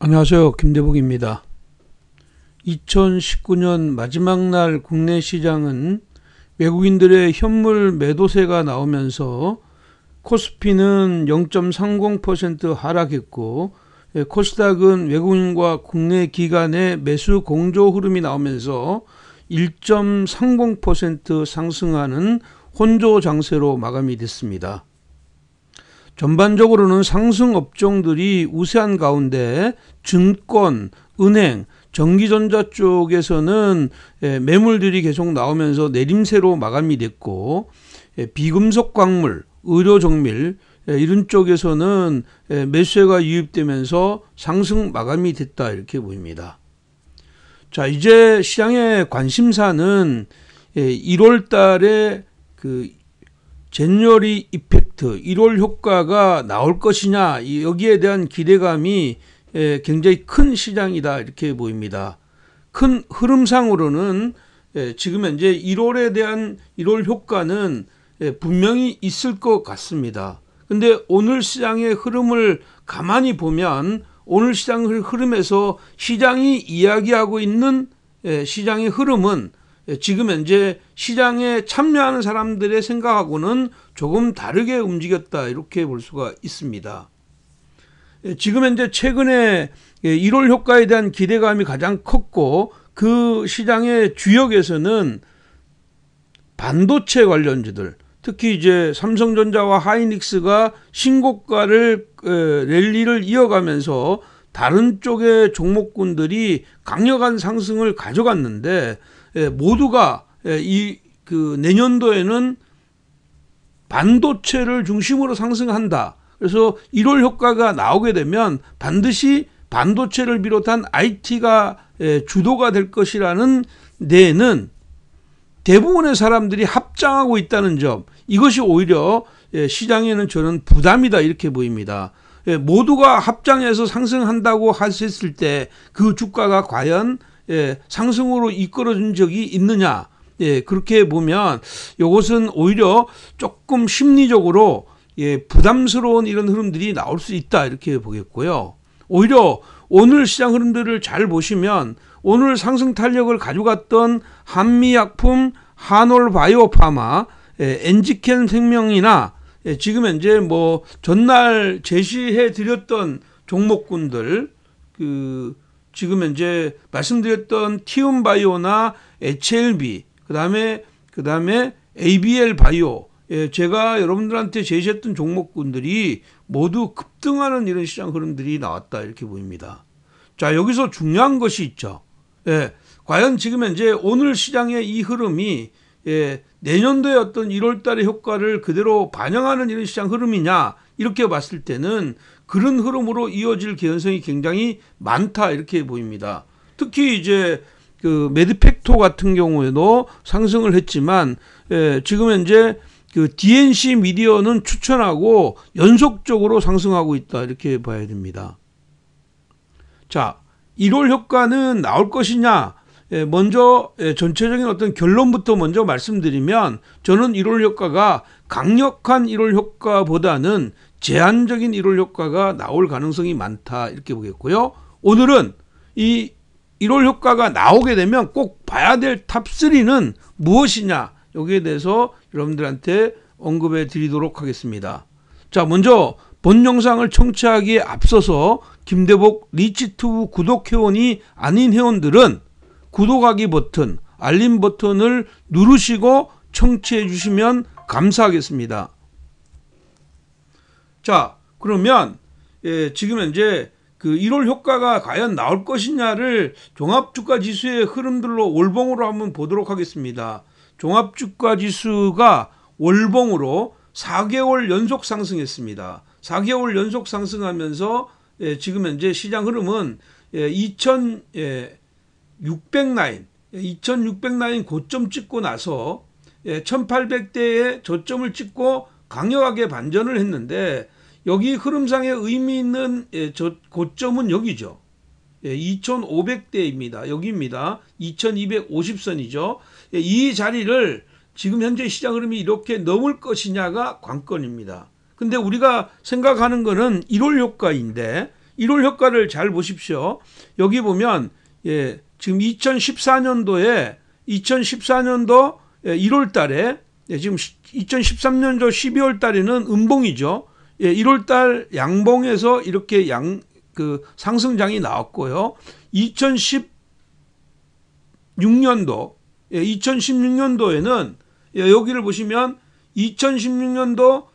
안녕하세요. 김대복입니다. 2019년 마지막 날 국내 시장은 외국인들의 현물 매도세가 나오면서 코스피는 0.30% 하락했고 코스닥은 외국인과 국내 기관의 매수 공조 흐름이 나오면서 1.30% 상승하는 혼조 장세로 마감이 됐습니다. 전반적으로는 상승 업종들이 우세한 가운데 증권, 은행, 전기전자 쪽에서는 매물들이 계속 나오면서 내림세로 마감이 됐고, 비금속 광물, 의료정밀 이런 쪽에서는 매수세가 유입되면서 상승 마감이 됐다 이렇게 보입니다. 자, 이제 시장의 관심사는 1월 달에 제뉴어리 이펙트 1월 효과가 나올 것이냐, 여기에 대한 기대감이 굉장히 큰 시장이다 이렇게 보입니다. 큰 흐름상으로는 지금 현재 1월에 대한 1월 효과는 분명히 있을 것 같습니다. 근데 오늘 시장의 흐름을 가만히 보면 오늘 시장 흐름에서 시장이 이야기하고 있는 시장의 흐름은 지금 현재 시장에 참여하는 사람들의 생각하고는 조금 다르게 움직였다 이렇게 볼 수가 있습니다. 지금 현재 최근에 1월 효과에 대한 기대감이 가장 컸고 그 시장의 주역에서는 반도체 관련주들, 특히 이제 삼성전자와 하이닉스가 신고가를 랠리를 이어가면서 다른 쪽의 종목군들이 강력한 상승을 가져갔는데 모두가 내년도에는 반도체를 중심으로 상승한다. 그래서 1월 효과가 나오게 되면 반드시 반도체를 비롯한 IT가 주도가 될 것이라는 데에는 대부분의 사람들이 합장하고 있다는 점, 이것이 오히려 시장에는 저는 부담이다 이렇게 보입니다. 모두가 합장해서 상승한다고 했을 때 그 주가가 과연 상승으로 이끌어준 적이 있느냐, 그렇게 보면 이것은 오히려 조금 심리적으로 부담스러운 이런 흐름들이 나올 수 있다 이렇게 보겠고요. 오히려 오늘 시장 흐름들을 잘 보시면 오늘 상승 탄력을 가져갔던 한미약품, 한올바이오파마, 엔지켄 생명이나 지금 현재 전날 제시해 드렸던 종목군들, 지금 현재 말씀드렸던 티움바이오나 HLB, 그다음에 ABL 바이오, 제가 여러분들한테 제시했던 종목군들이 모두 급등하는 이런 시장 흐름들이 나왔다 이렇게 보입니다. 자, 여기서 중요한 것이 있죠. 과연 지금 현재 오늘 시장의 이 흐름이 내년도의 어떤 1월 달의 효과를 그대로 반영하는 이런 시장 흐름이냐, 이렇게 봤을 때는 그런 흐름으로 이어질 개연성이 굉장히 많다 이렇게 보입니다. 특히 이제 매드팩토 같은 경우에도 상승을 했지만 지금 현재 DNC 미디어는 추천하고 연속적으로 상승하고 있다 이렇게 봐야 됩니다. 자, 1월 효과는 나올 것이냐, 먼저 전체적인 어떤 결론부터 먼저 말씀드리면 저는 1월 효과가 강력한 1월 효과보다는 제한적인 1월 효과가 나올 가능성이 많다 이렇게 보겠고요. 오늘은 이 1월 효과가 나오게 되면 꼭 봐야 될 탑3는 무엇이냐, 여기에 대해서 여러분들한테 언급해 드리도록 하겠습니다. 자, 먼저 본 영상을 청취하기에 앞서서 김대복 리치튜브 구독 회원이 아닌 회원들은 구독하기 버튼, 알림 버튼을 누르시고 청취해 주시면 감사하겠습니다. 자, 그러면 지금 현재 1월 효과가 과연 나올 것이냐를 종합주가지수의 흐름들로 월봉으로 한번 보도록 하겠습니다. 종합주가지수가 월봉으로 4개월 연속 상승했습니다. 4개월 연속 상승하면서 지금 현재 시장 흐름은 2600 라인 고점 찍고 나서 1800대의 저점을 찍고 강력하게 반전을 했는데, 여기 흐름상의 의미 있는 고점은 여기죠. 2500대입니다. 여기입니다. 2250선이죠. 이 자리를 지금 현재 시장 흐름이 이렇게 넘을 것이냐가 관건입니다. 근데 우리가 생각하는 거는 1월 효과인데 1월 효과를 잘 보십시오. 여기 보면 지금 2014년도 1월 달에 지금 2013년도 12월 달에는 음봉이죠. 1월 달 양봉에서 이렇게 상승장이 나왔고요. 2016년도에는 여기를 보시면 2016년도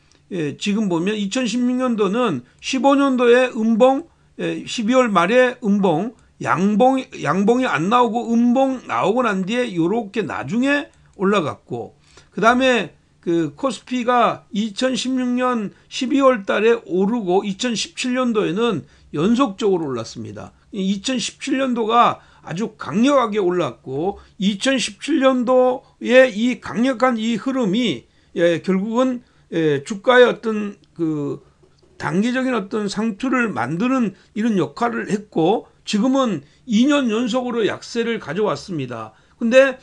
지금 보면 2016년도는 15년도에 음봉 12월 말에 음봉 양봉이 안 나오고 음봉 나오고 난 뒤에 이렇게 나중에 올라갔고 그 다음에 그 코스피가 2016년 12월 달에 오르고 2017년도에는 연속적으로 올랐습니다. 2017년도가 아주 강력하게 올랐고 2017년도의 이 강력한 이 흐름이 결국은 주가의 어떤 그 단기적인 어떤 상투를 만드는 이런 역할을 했고 지금은 2년 연속으로 약세를 가져왔습니다. 근데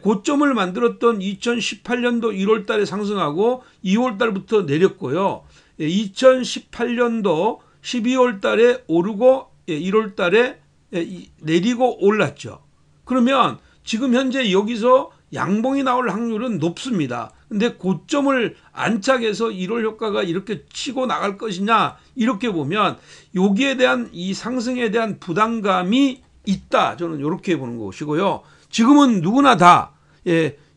고점을 만들었던 2018년도 1월 달에 상승하고 2월 달부터 내렸고요. 2018년도 12월 달에 오르고 1월 달에 내리고 올랐죠. 그러면 지금 현재 여기서 양봉이 나올 확률은 높습니다. 근데 고점을 안착해서 1월 효과가 이렇게 치고 나갈 것이냐 이렇게 보면 여기에 대한 이 상승에 대한 부담감이 있다. 저는 이렇게 보는 것이고요. 지금은 누구나 다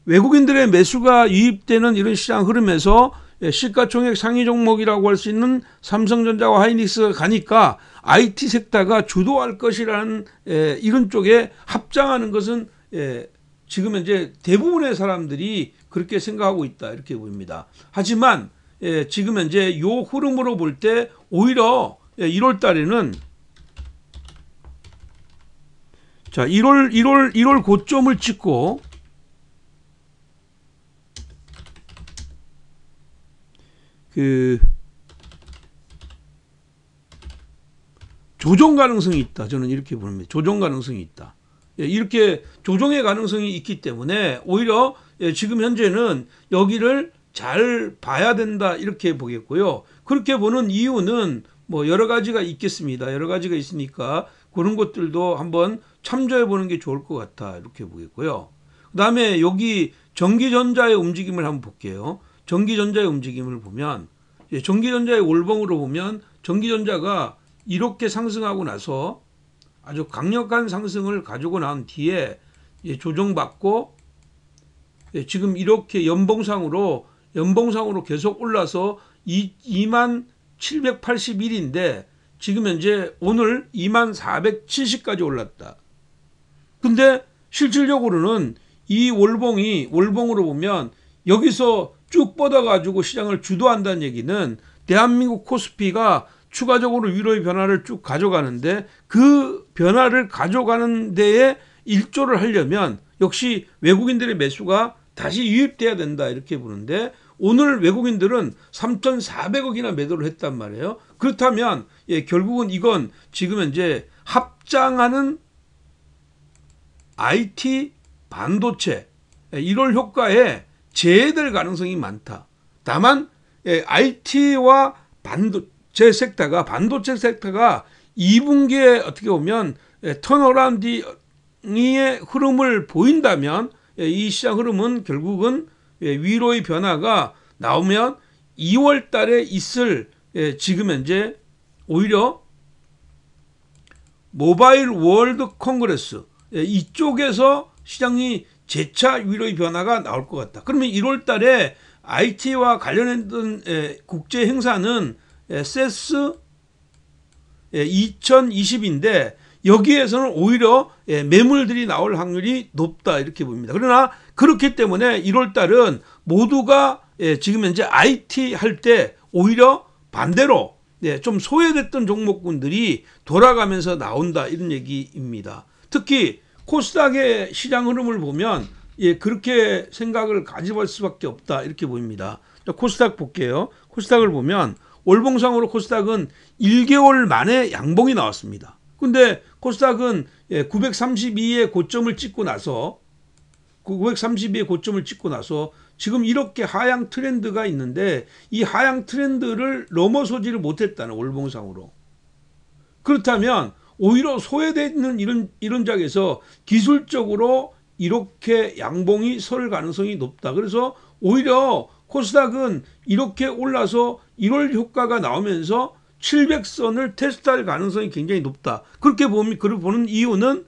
외국인들의 매수가 유입되는 이런 시장 흐름에서 시가총액 상위 종목이라고 할 수 있는 삼성전자와 하이닉스가 가니까 IT 섹터가 주도할 것이라는 이런 쪽에 합장하는 것은 지금 현재 대부분의 사람들이 그렇게 생각하고 있다 이렇게 보입니다. 하지만 지금 현재 이 흐름으로 볼 때 오히려 1월 달에는 자 1월 고점을 찍고 그 조정 가능성이 있다. 저는 이렇게 봅니다. 조정 가능성이 있다. 이렇게 조정의 가능성이 있기 때문에 오히려 지금 현재는 여기를 잘 봐야 된다 이렇게 보겠고요. 그렇게 보는 이유는 뭐 여러 가지가 있겠습니다. 여러 가지가 있으니까 그런 것들도 한번 참조해 보는 게 좋을 것 같아 이렇게 보겠고요. 그 다음에 여기 전기전자의 움직임을 한번 볼게요. 전기전자의 움직임을 보면 전기전자의 월봉으로 보면 전기전자가 이렇게 상승하고 나서 아주 강력한 상승을 가지고 난 뒤에 조정받고 지금 이렇게 연봉상으로 계속 올라서 2781인데 지금 현재 오늘 2470까지 올랐다. 근데 실질적으로는 이 월봉으로 보면 여기서 쭉 뻗어가지고 시장을 주도한다는 얘기는 대한민국 코스피가 추가적으로 위로의 변화를 쭉 가져가는데 그 변화를 가져가는 데에 일조를 하려면 역시 외국인들의 매수가 다시 유입돼야 된다 이렇게 보는데 오늘 외국인들은 3,400억이나 매도를 했단 말이에요. 그렇다면 결국은 이건 지금 현재 합장하는 IT 반도체 1월 효과에 재해될 가능성이 많다. 다만 IT와 반도체 섹터가 2분기에 어떻게 보면 턴어라운드의 흐름을 보인다면 이 시장 흐름은 결국은 위로의 변화가 나오면 2월 달에 있을 지금 현재 오히려 모바일 월드 콩그레스 이쪽에서 시장이 재차 위로의 변화가 나올 것 같다. 그러면 1월 달에 IT와 관련했던 국제 행사는 CES 2020인데 여기에서는 오히려 매물들이 나올 확률이 높다 이렇게 봅니다. 그러나 그렇기 때문에 1월 달은 모두가 지금 현재 IT 할 때 오히려 반대로 좀 소외됐던 종목군들이 돌아가면서 나온다 이런 얘기입니다. 특히 코스닥의 시장 흐름을 보면 그렇게 생각을 가져볼 수밖에 없다 이렇게 보입니다. 코스닥 볼게요. 코스닥을 보면 월봉상으로 코스닥은 1개월 만에 양봉이 나왔습니다. 근데 코스닥은 932의 고점을 찍고 나서 지금 이렇게 하향 트렌드가 있는데 이 하향 트렌드를 넘어서지를 못했다는 월봉상으로. 그렇다면 오히려 소외되어 있는 이런 장에서 기술적으로 이렇게 양봉이 설 가능성이 높다. 그래서 오히려 코스닥은 이렇게 올라서 1월 효과가 나오면서 700선을 테스트할 가능성이 굉장히 높다. 그렇게 보는 이유는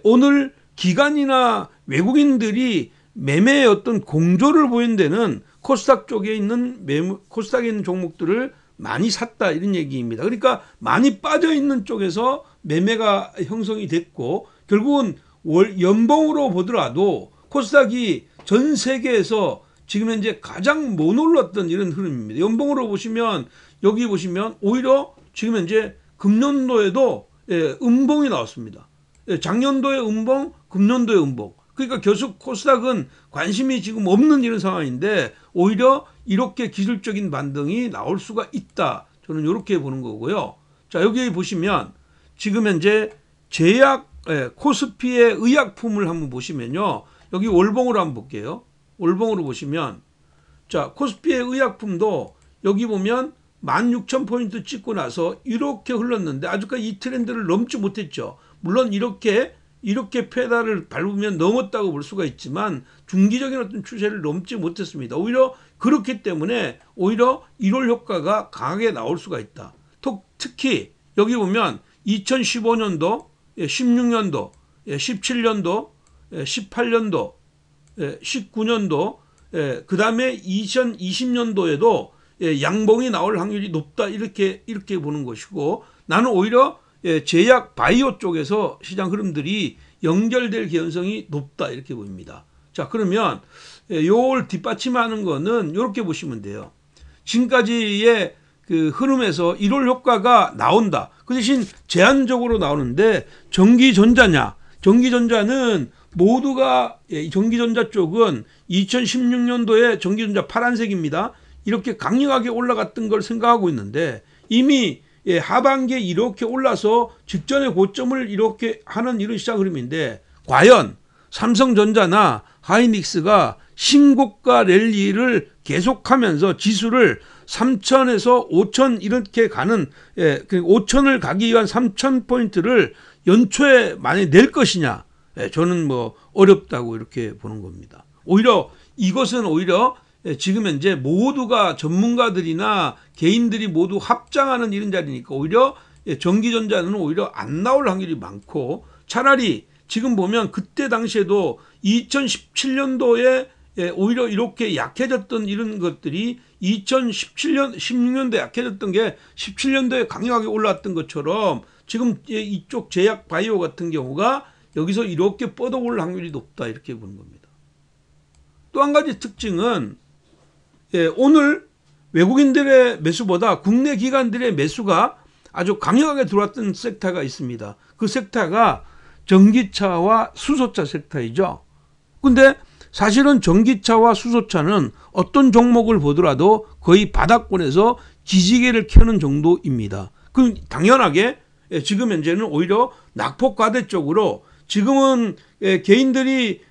오늘 기관이나 외국인들이 매매의 어떤 공조를 보인 데는 코스닥 쪽에 있는 코스닥에 있는 종목들을 많이 샀다 이런 얘기입니다. 그러니까 많이 빠져 있는 쪽에서 매매가 형성이 됐고 결국은 연봉으로 보더라도 코스닥이 전 세계에서 지금 현재 가장 못 올랐던 이런 흐름입니다. 연봉으로 보시면 여기 보시면 오히려 지금 현재 금년도에도 음봉이 나왔습니다. 작년도에 음봉, 금년도에 음봉. 그러니까 계속 코스닥은 관심이 지금 없는 이런 상황인데 오히려 이렇게 기술적인 반등이 나올 수가 있다. 저는 이렇게 보는 거고요. 자, 여기 보시면 지금 현재 제약 코스피의 의약품을 한번 보시면요. 여기 월봉으로 한번 볼게요. 월봉으로 보시면 자, 코스피의 의약품도 여기 보면 16,000포인트 찍고 나서 이렇게 흘렀는데 아직까지 이 트렌드를 넘지 못했죠. 물론 이렇게 페달을 밟으면 넘었다고 볼 수가 있지만 중기적인 어떤 추세를 넘지 못했습니다. 오히려 그렇기 때문에 오히려 1월 효과가 강하게 나올 수가 있다. 특히 여기 보면 2015년도, 16년도, 17년도, 18년도, 19년도, 그 다음에 2020년도에도 양봉이 나올 확률이 높다 이렇게 보는 것이고 나는 오히려 제약 바이오 쪽에서 시장 흐름들이 연결될 개연성이 높다 이렇게 보입니다. 자, 그러면 요걸 뒷받침하는 거는 이렇게 보시면 돼요. 지금까지의 그 흐름에서 1월 효과가 나온다. 그 대신 제한적으로 나오는데 전기전자냐? 전기전자는 모두가 전기전자 쪽은 2016년도에 전기전자 파란색입니다. 이렇게 강력하게 올라갔던 걸 생각하고 있는데 이미 하반기에 이렇게 올라서 직전의 고점을 이렇게 하는 이런 시장 흐름인데 과연 삼성전자나 하이닉스가 신고가 랠리를 계속하면서 지수를 3,000에서 5,000 이렇게 가는 5,000을 가기 위한 3,000포인트를 연초에 많이 낼 것이냐 저는 뭐 어렵다고 이렇게 보는 겁니다. 오히려 이것은 오히려 지금 현재 모두가 전문가들이나 개인들이 모두 합장하는 이런 자리니까 오히려 전기전자는 오히려 안 나올 확률이 많고 차라리 지금 보면 그때 당시에도 2017년도에 오히려 이렇게 약해졌던 이런 것들이 2017년, 16년도에 약해졌던 게 17년도에 강력하게 올랐던 것처럼 지금 이쪽 제약 바이오 같은 경우가 여기서 이렇게 뻗어올 확률이 높다 이렇게 보는 겁니다. 또 한 가지 특징은 오늘 외국인들의 매수보다 국내 기관들의 매수가 아주 강력하게 들어왔던 섹터가 있습니다. 그 섹터가 전기차와 수소차 섹터이죠. 근데 사실은 전기차와 수소차는 어떤 종목을 보더라도 거의 바닥권에서 기지개를 켜는 정도입니다. 그럼 당연하게 지금 현재는 오히려 낙폭과대 쪽으로 지금은 개인들이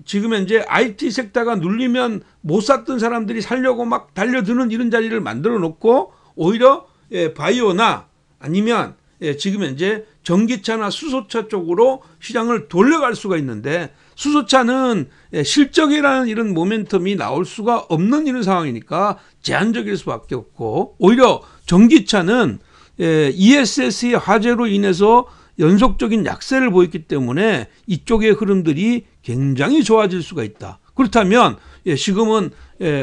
지금 현재 IT 섹터가 눌리면 못 샀던 사람들이 살려고 막 달려드는 이런 자리를 만들어 놓고 오히려 바이오나 아니면 지금 현재 전기차나 수소차 쪽으로 시장을 돌려갈 수가 있는데 수소차는 실적이라는 이런 모멘텀이 나올 수가 없는 이런 상황이니까 제한적일 수밖에 없고 오히려 전기차는 ESS의 화재로 인해서 연속적인 약세를 보였기 때문에 이쪽의 흐름들이 굉장히 좋아질 수가 있다. 그렇다면 지금은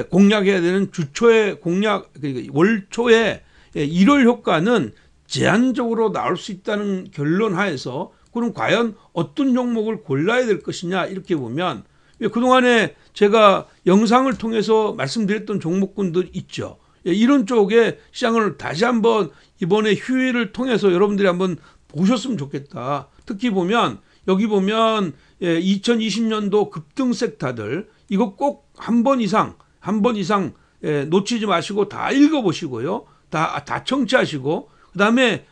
공략해야 되는 주초의 공략, 월초의 1월 효과는 제한적으로 나올 수 있다는 결론 하에서 그럼 과연 어떤 종목을 골라야 될 것이냐 이렇게 보면 그동안에 제가 영상을 통해서 말씀드렸던 종목군들 있죠. 이런 쪽에 시장을 다시 한번 이번에 휴일을 통해서 여러분들이 한번 보셨으면 좋겠다. 특히 보면 여기 보면 2020년도 급등 섹터들 이거 꼭 한 번 이상 놓치지 마시고 다 읽어보시고요. 다 청취하시고 그다음에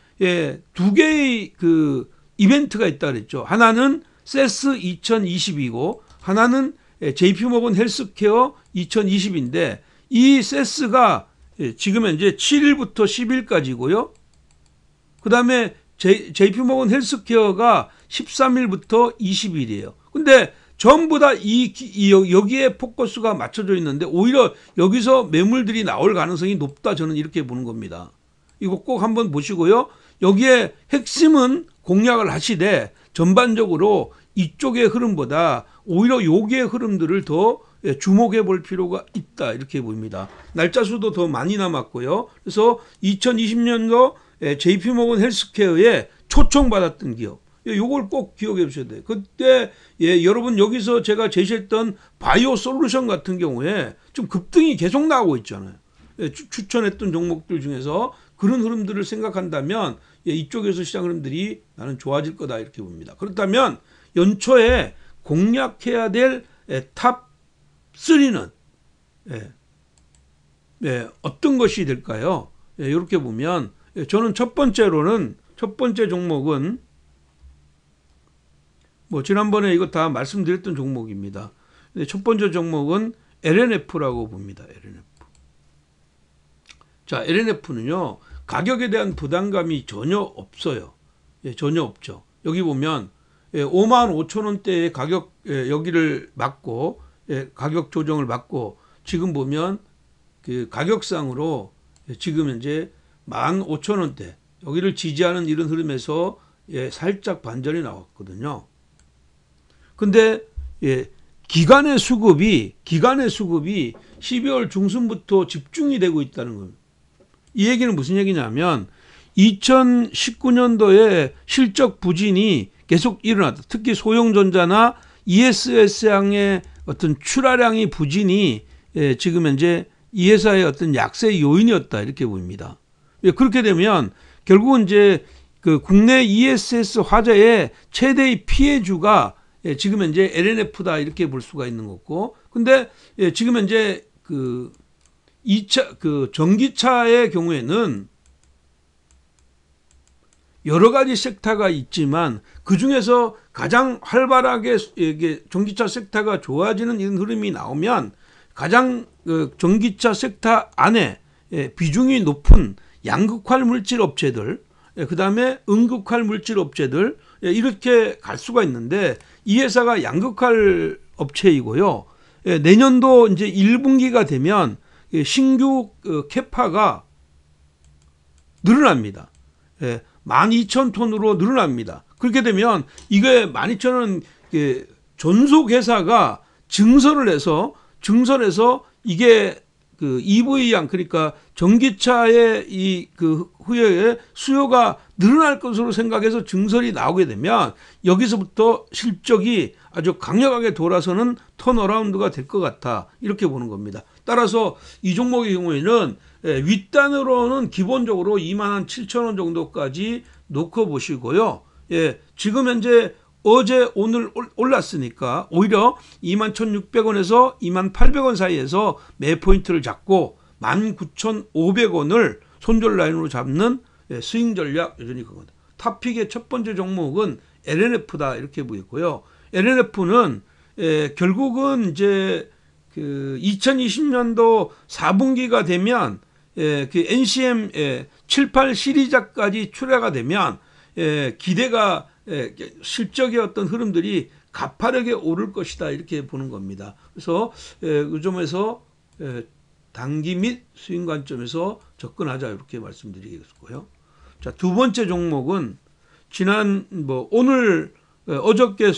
두 개의 그 이벤트가 있다 그랬죠. 하나는 세스 2020이고 하나는 JP모건 헬스케어 2020인데 이 세스가 지금 현재 7일부터 10일까지고요. 그다음에 JP모건 헬스케어가 13일부터 20일이에요. 근데 전부 다 여기에 포커스가 맞춰져 있는데 오히려 여기서 매물들이 나올 가능성이 높다, 저는 이렇게 보는 겁니다. 이거 꼭 한번 보시고요. 여기에 핵심은 공략을 하시되 전반적으로 이쪽의 흐름보다 오히려 여기의 흐름들을 더 주목해 볼 필요가 있다, 이렇게 보입니다. 날짜 수도 더 많이 남았고요. 그래서 2020년도 JP모건 헬스케어에 초청받았던 기업, 요걸 꼭 기억해 주셔야 돼요. 그때 여러분 여기서 제가 제시했던 바이오 솔루션 같은 경우에 좀 급등이 계속 나오고 있잖아요. 추천했던 종목들 중에서 그런 흐름들을 생각한다면 이쪽에서 시장 흐름들이 나는 좋아질 거다, 이렇게 봅니다. 그렇다면 연초에 공략해야 될 탑 3는 어떤 것이 될까요? 이렇게 보면 저는 첫 번째 종목은 뭐 지난번에 이거 다 말씀드렸던 종목입니다. 근데 첫 번째 종목은 LNF라고 봅니다. LNF. 자, LNF는요, 가격에 대한 부담감이 전혀 없어요. 전혀 없죠. 여기 보면 55,000원대의 가격, 여기를 맞고, 가격 조정을 맞고, 지금 보면 그 가격상으로 지금 현재 15,000원대, 여기를 지지하는 이런 흐름에서 살짝 반전이 나왔거든요. 근데 기간의 수급이 12월 중순부터 집중이 되고 있다는 겁니다. 이 얘기는 무슨 얘기냐면 2019년도에 실적 부진이 계속 일어났다. 특히 소형전자나 ESS양의 어떤 출하량이 부진이 지금 현재 이 회사의 어떤 약세 요인이었다, 이렇게 보입니다. 그렇게 되면 결국은 이제 그 국내 ESS 화재의 최대의 피해주가 지금 현재 LNF다, 이렇게 볼 수가 있는 거고, 근데 지금 현재 그 전기차의 경우에는 여러 가지 섹터가 있지만 그 중에서 가장 활발하게 이게 전기차 섹터가 좋아지는 이런 흐름이 나오면 가장 전기차 섹터 안에 비중이 높은 양극화 물질 업체들, 그 다음에 음극화 물질 업체들, 이렇게 갈 수가 있는데 이 회사가 양극화 업체이고요. 내년도 이제 1분기가 되면 신규 캐파가 늘어납니다. 12,000톤으로 늘어납니다. 그렇게 되면 이게 12,000은 전속 회사가 증설해서 이게 그 EV양, 그러니까 전기차의 그 후에 수요가 늘어날 것으로 생각해서 증설이 나오게 되면 여기서부터 실적이 아주 강력하게 돌아서는 턴어라운드가 될 것 같아, 이렇게 보는 겁니다. 따라서 이 종목의 경우에는 윗단으로는 기본적으로 27,000원 정도까지 놓고 보시고요. 지금 현재 어제 오늘 올랐으니까 오히려 21,600원에서 28,000원 사이에서 매 포인트를 잡고 19,500원을 손절 라인으로 잡는 스윙 전략 여전히 그겁니다. 탑픽의 첫 번째 종목은 LNF다, 이렇게 보이고요. LNF는 결국은 이제 그 2020년도 4분기가 되면 그 NCM 78 시리즈까지 출하가 되면 기대가 실적의 어떤 흐름들이 가파르게 오를 것이다, 이렇게 보는 겁니다. 그래서 그 점에서 단기 및 수익 관점에서 접근하자, 이렇게 말씀드리겠고요. 자, 두 번째 종목은 오늘 어저께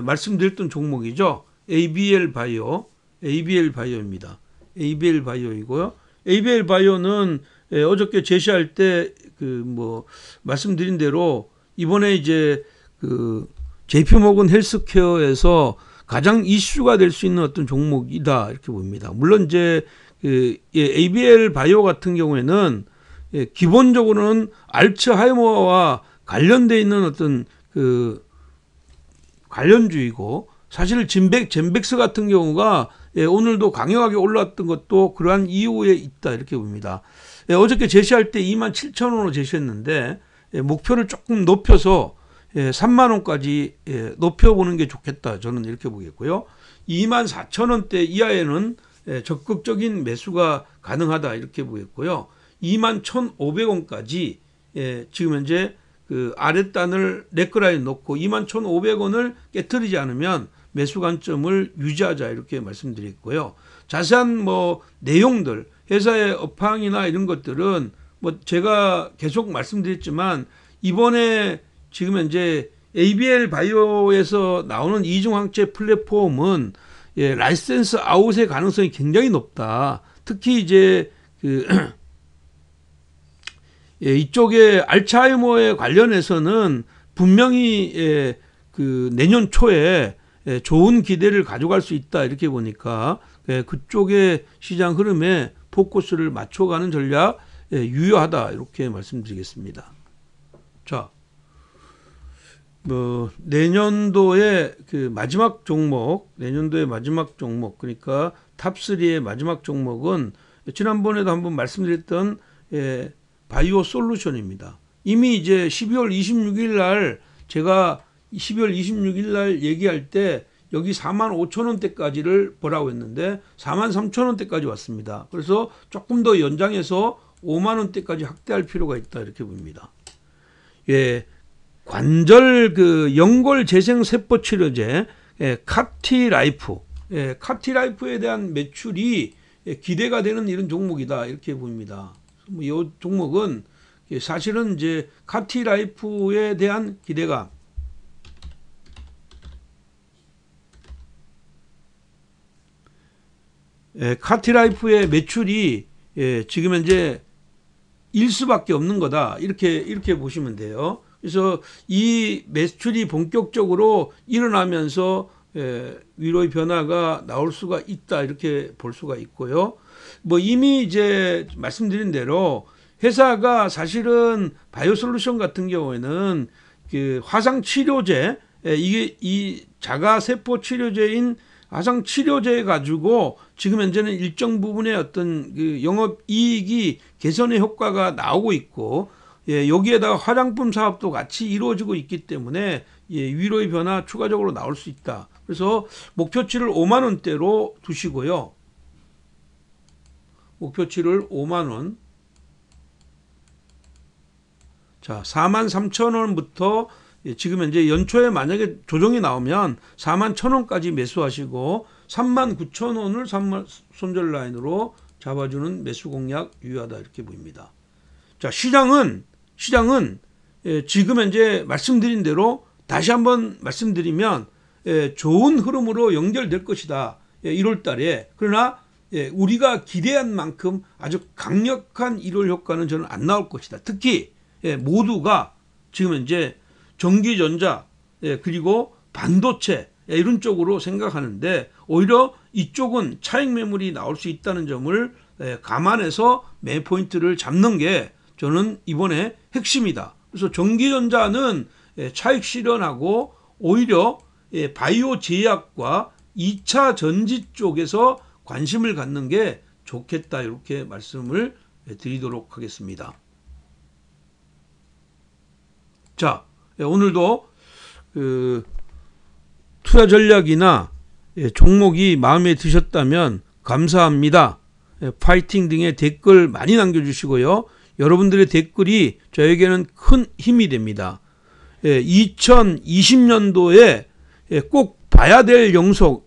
말씀드렸던 종목이죠. ABL 바이오입니다. ABL 바이오이고요. ABL 바이오는 어저께 제시할 때 말씀드린 대로 이번에 이제 그 JP모건 헬스케어에서 가장 이슈가 될 수 있는 어떤 종목이다, 이렇게 봅니다. 물론 이제 ABL 바이오 같은 경우에는 기본적으로는 알츠하이머와 관련돼 있는 어떤 그 관련주이고, 사실 젠백스 같은 경우가 오늘도 강력하게 올랐던 것도 그러한 이유에 있다, 이렇게 봅니다. 어저께 제시할 때 27,000원으로 제시했는데 목표를 조금 높여서 30,000원까지 높여보는 게 좋겠다, 저는 이렇게 보겠고요. 24,000원대 이하에는 적극적인 매수가 가능하다, 이렇게 보겠고요. 21,500원까지 지금 현재 그 아랫단을 네크라인 놓고 21,500원을 깨트리지 않으면 매수 관점을 유지하자 이렇게 말씀드렸고요. 자세한 뭐 내용들, 회사의 업황이나 이런 것들은 뭐 제가 계속 말씀드렸지만 이번에 지금 현재 ABL 바이오에서 나오는 이중항체 플랫폼은 라이센스 아웃의 가능성이 굉장히 높다. 특히 이제 그 이쪽에 알츠하이머에 관련해서는 분명히 그 내년 초에 좋은 기대를 가져갈 수 있다 이렇게 보니까 그쪽의 시장 흐름에 포커스를 맞춰가는 전략 유효하다 이렇게 말씀드리겠습니다. 자, 뭐 내년도의 그 마지막 종목, 내년도의 마지막 종목 그러니까 탑3의 마지막 종목은 지난번에도 한번 말씀드렸던 바이오 솔루션입니다. 이미 이제 12월 26일 날 제가 12월 26일 날 얘기할 때 여기 45,000원대까지를 보라고 했는데 43,000원대까지 왔습니다. 그래서 조금 더 연장해서 5만원대까지 확대할 필요가 있다 이렇게 봅니다. 관절 그 연골 재생 세포 치료제 카티라이프, 카티라이프에 대한 매출이 기대가 되는 이런 종목이다 이렇게 보입니다. 이 종목은 사실은 이제 카티라이프에 대한 기대감, 카티라이프의 매출이 지금 현재 일 수밖에 없는 거다 이렇게 보시면 돼요. 그래서 이 매출이 본격적으로 일어나면서 위로의 변화가 나올 수가 있다 이렇게 볼 수가 있고요. 뭐 이미 이제 말씀드린 대로 회사가 사실은 바이오솔루션 같은 경우에는 그 화상 치료제 이게 이 자가 세포 치료제인 화상 치료제 가지고 지금 현재는 일정 부분의 어떤 그 영업 이익이 개선의 효과가 나오고 있고 여기에다가 화장품 사업도 같이 이루어지고 있기 때문에 위로의 변화 추가적으로 나올 수 있다. 그래서 목표치를 5만 원대로 두시고요. 목표치를 5만 원. 자, 43,000원부터 지금 현재 연초에 만약에 조정이 나오면 41,000원까지 매수하시고 39,000원을 손절 라인으로 잡아주는 매수 공략 유효하다 이렇게 보입니다. 자, 시장은 지금 현재 말씀드린 대로 다시 한번 말씀드리면 좋은 흐름으로 연결될 것이다. 1월 달에. 그러나 우리가 기대한 만큼 아주 강력한 1월 효과는 저는 안 나올 것이다. 특히 모두가 지금 현재 전기전자 그리고 반도체 이런 쪽으로 생각하는데 오히려 이쪽은 차익 매물이 나올 수 있다는 점을 감안해서 매 포인트를 잡는 게 저는 이번에 핵심이다. 그래서 전기전자는 차익 실현하고 오히려 바이오 제약과 2차 전지 쪽에서 관심을 갖는 게 좋겠다 이렇게 말씀을 드리도록 하겠습니다. 자, 오늘도 그 투자 전략이나 종목이 마음에 드셨다면 감사합니다. 파이팅 등의 댓글 많이 남겨주시고요. 여러분들의 댓글이 저에게는 큰 힘이 됩니다. 2020년도에 꼭 봐야 될 영상요.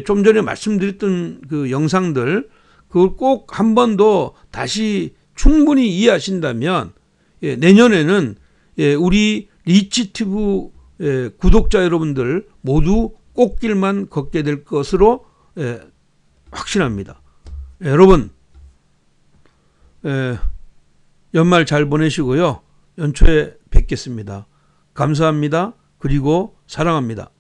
좀 전에 말씀드렸던 그 영상들 그걸 꼭 한 번 더 다시 충분히 이해하신다면 내년에는 우리 리치티브 구독자 여러분들 모두 꽃길만 걷게 될 것으로 확신합니다. 여러분 연말 잘 보내시고요. 연초에 뵙겠습니다. 감사합니다. 그리고 사랑합니다.